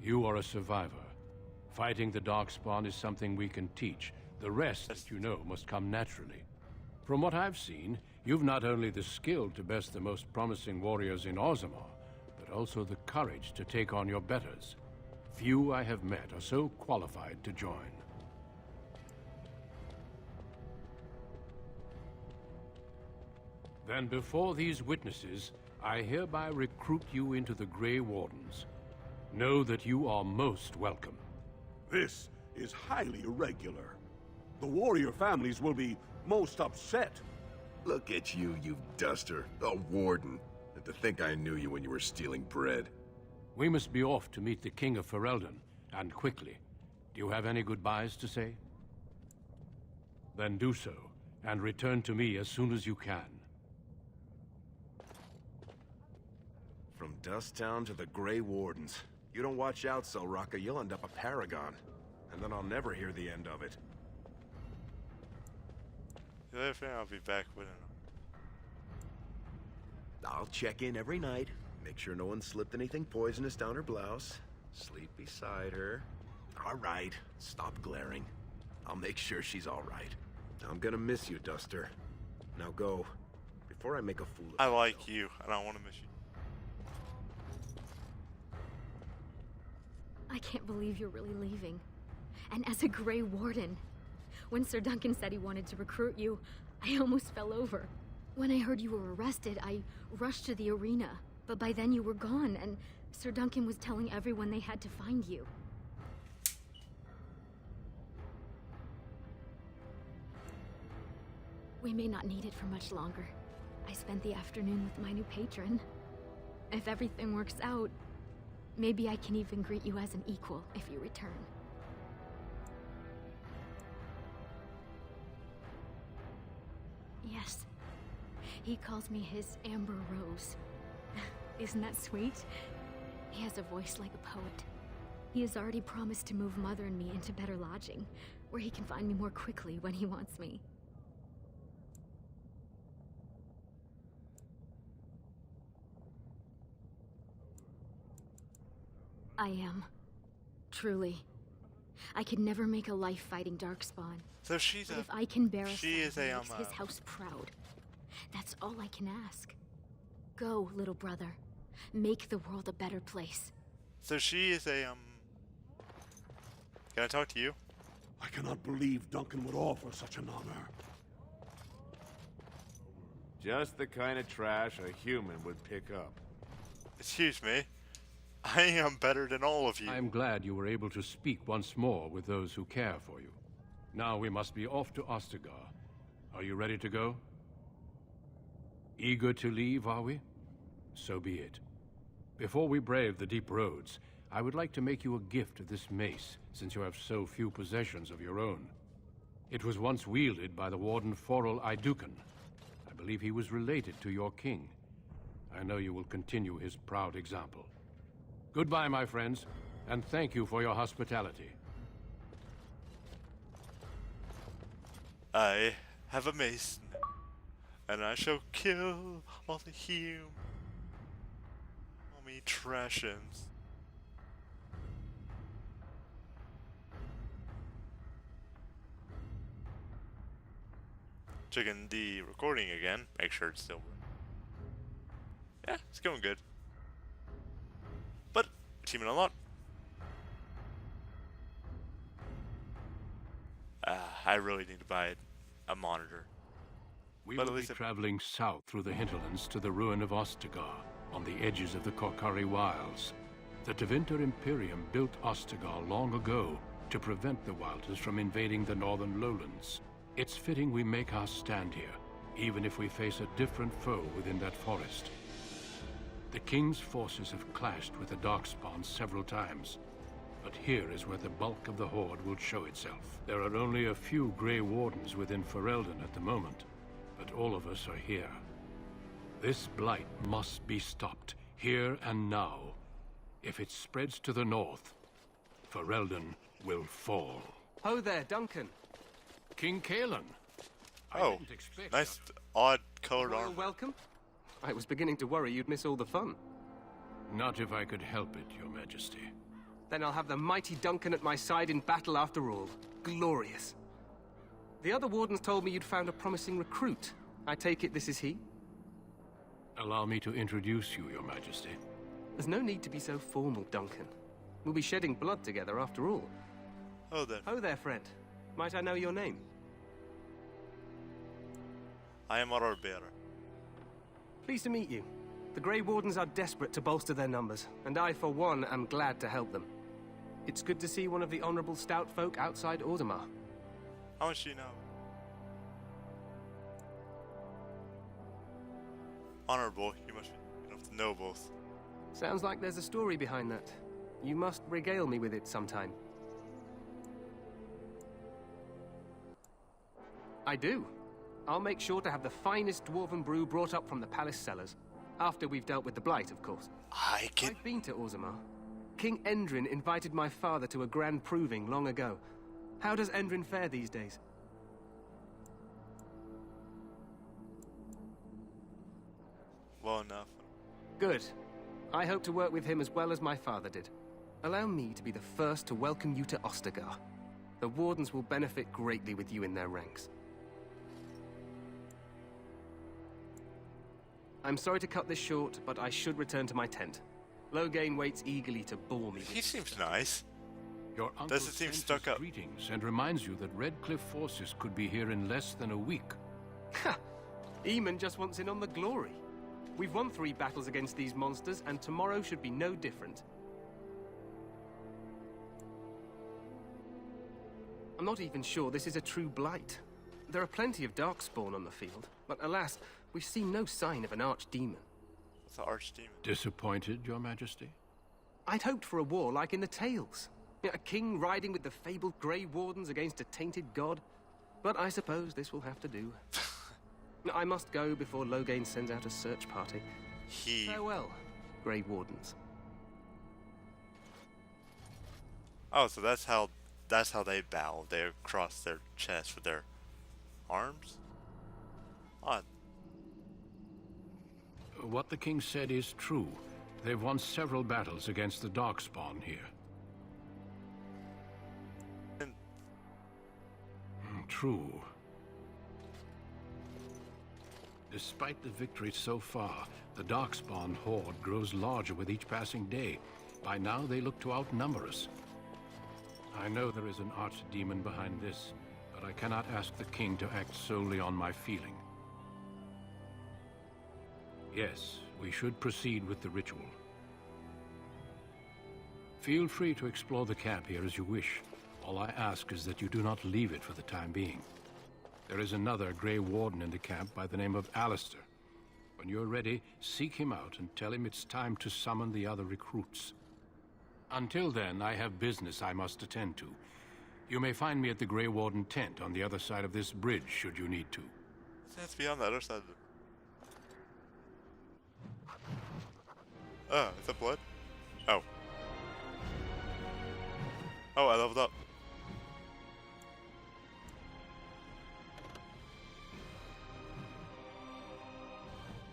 You are a survivor. Fighting the Darkspawn is something we can teach. The rest, as you know, must come naturally. From what I've seen, you've not only the skill to best the most promising warriors in Orzammar, but also the courage to take on your betters. Few I have met are so qualified to join. Then before these witnesses, I hereby recruit you into the Grey Wardens. Know that you are most welcome. This is highly irregular. The warrior families will be most upset. Look at you, you duster. A warden. And to think I knew you when you were stealing bread. We must be off to meet the King of Ferelden, and quickly. Do you have any goodbyes to say? Then do so, and return to me as soon as you can. From Dusttown to the Grey Wardens. You don't watch out, Selraka, you'll end up a paragon. And then I'll never hear the end of it. I think I'll be back with him. I'll check in every night, make sure no one slipped anything poisonous down her blouse, sleep beside her. All right, stop glaring. I'll make sure she's all right. I'm gonna miss you, Duster. Now go, before I make a fool of I myself. like you. I don't want to miss you. I can't believe you're really leaving. And as a Grey Warden. When Sir Duncan said he wanted to recruit you, I almost fell over. When I heard you were arrested, I rushed to the arena. But by then you were gone, and Sir Duncan was telling everyone they had to find you. We may not need it for much longer. I spent the afternoon with my new patron. If everything works out, maybe I can even greet you as an equal if you return. Yes. He calls me his Amber Rose. Isn't that sweet? He has a voice like a poet. He has already promised to move Mother and me into better lodging, where he can find me more quickly when he wants me. I am. Truly. I could never make a life fighting Darkspawn. So she's But a. if I can bear a She is son who a, makes his house proud, that's all I can ask. Go, little brother. Make the world a better place. So she is a Can I talk to you? I cannot believe Duncan would offer such an honor. Just the kind of trash a human would pick up. Excuse me. I am better than all of you. I am glad you were able to speak once more with those who care for you. Now we must be off to Ostagar. Are you ready to go? Eager to leave, are we? So be it. Before we brave the deep roads, I would like to make you a gift of this mace, since you have so few possessions of your own. It was once wielded by the Warden Forel Idukan. I believe he was related to your king. I know you will continue his proud example. Goodbye, my friends, and thank you for your hospitality. I have a mason, and I shall kill all the hume. All me trashins. Checking the recording again, make sure it's still. Yeah, it's going good. But, achievement unlocked. I really need to buy a monitor. We But at will be least traveling south through the hinterlands to the ruin of Ostagar, on the edges of the Korcari Wilds. The Tevinter Imperium built Ostagar long ago to prevent the Wilders from invading the northern lowlands. It's fitting we make our stand here, even if we face a different foe within that forest. The King's forces have clashed with the Darkspawn several times, but here is where the bulk of the Horde will show itself. There are only a few Grey Wardens within Ferelden at the moment, but all of us are here. This blight must be stopped, here and now. If it spreads to the north, Ferelden will fall. Ho there, Duncan. King Cailan. Oh, nice odd colored Royal armor. welcome? I was beginning to worry you'd miss all the fun. Not if I could help it, Your Majesty. Then I'll have the mighty Duncan at my side in battle after all. Glorious. The other wardens told me you'd found a promising recruit. I take it this is he? Allow me to introduce you, Your Majesty. There's no need to be so formal, Duncan. We'll be shedding blood together after all. Oh, then. Oh there, friend. Might I know your name? I am our bearer. Pleased to meet you. The Grey Wardens are desperate to bolster their numbers, and I, for one, am glad to help them. It's good to see one of the honorable stout folk outside Ordomar. How much do you know? Honorable, you must be enough to know both. Sounds like there's a story behind that. You must regale me with it sometime. I do. I'll make sure to have the finest dwarven brew brought up from the palace cellars. After we've dealt with the Blight, of course. I've been to Orzammar. King Endrin invited my father to a grand proving long ago. How does Endrin fare these days? Well enough. Good. I hope to work with him as well as my father did. Allow me to be the first to welcome you to Ostagar. The Wardens will benefit greatly with you in their ranks. I'm sorry to cut this short, but I should return to my tent. Loghain waits eagerly to bore me. He seems nice. Your uncle Doesn't seem sends stuck his up. greetings and reminds you that Redcliffe forces could be here in less than a week. Ha! Eamon just wants in on the glory. We've won 3 battles against these monsters, and tomorrow should be no different. I'm not even sure this is a true blight. There are plenty of Darkspawn on the field, but alas, we've seen no sign of an archdemon. What's the archdemon? Disappointed, Your Majesty? I'd hoped for a war like in the tales. A king riding with the fabled Grey Wardens against a tainted god. But I suppose this will have to do. I must go before Loghain sends out a search party. Farewell, Grey Wardens. Oh, so that's how they bow. They cross their chest with their arms? Odd. What the king said is true. They've won several battles against the Darkspawn here. True. Despite the victory so far, the Darkspawn horde grows larger with each passing day. By now, they look to outnumber us. I know there is an archdemon behind this, but I cannot ask the king to act solely on my feeling. Yes, we should proceed with the ritual. Feel free to explore the camp here as you wish. All I ask is that you do not leave it for the time being. There is another Grey Warden in the camp by the name of Alistair. When you're ready, seek him out and tell him it's time to summon the other recruits. Until then, I have business I must attend to. You may find me at the Grey Warden tent on the other side of this bridge, should you need to. It has to be on the other side of the... Oh, is that blood? Oh. Oh, I leveled up.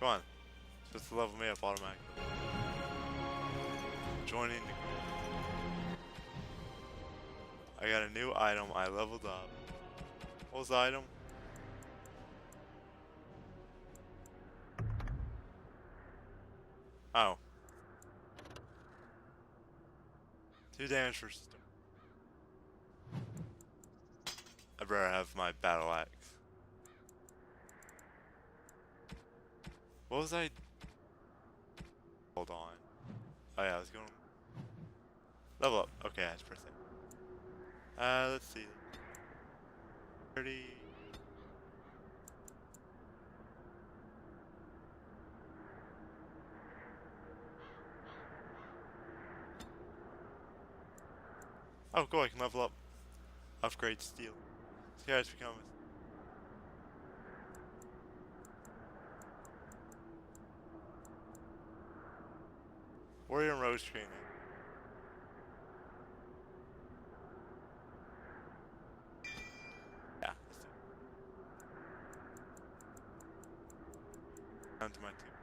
Come on. Just to level me up automatically. Joining the group. I got a new item. I leveled up. What was the item? Oh. 2 damage for stone. I better have my battle axe. What was I? Hold on. Oh yeah, I was going level up. Okay, that's per se. Let's see. 30. Oh, cool! I can level up. Upgrade steel. See how it's become. Warrior and Rose training. Yeah, let's do it. Down to my team.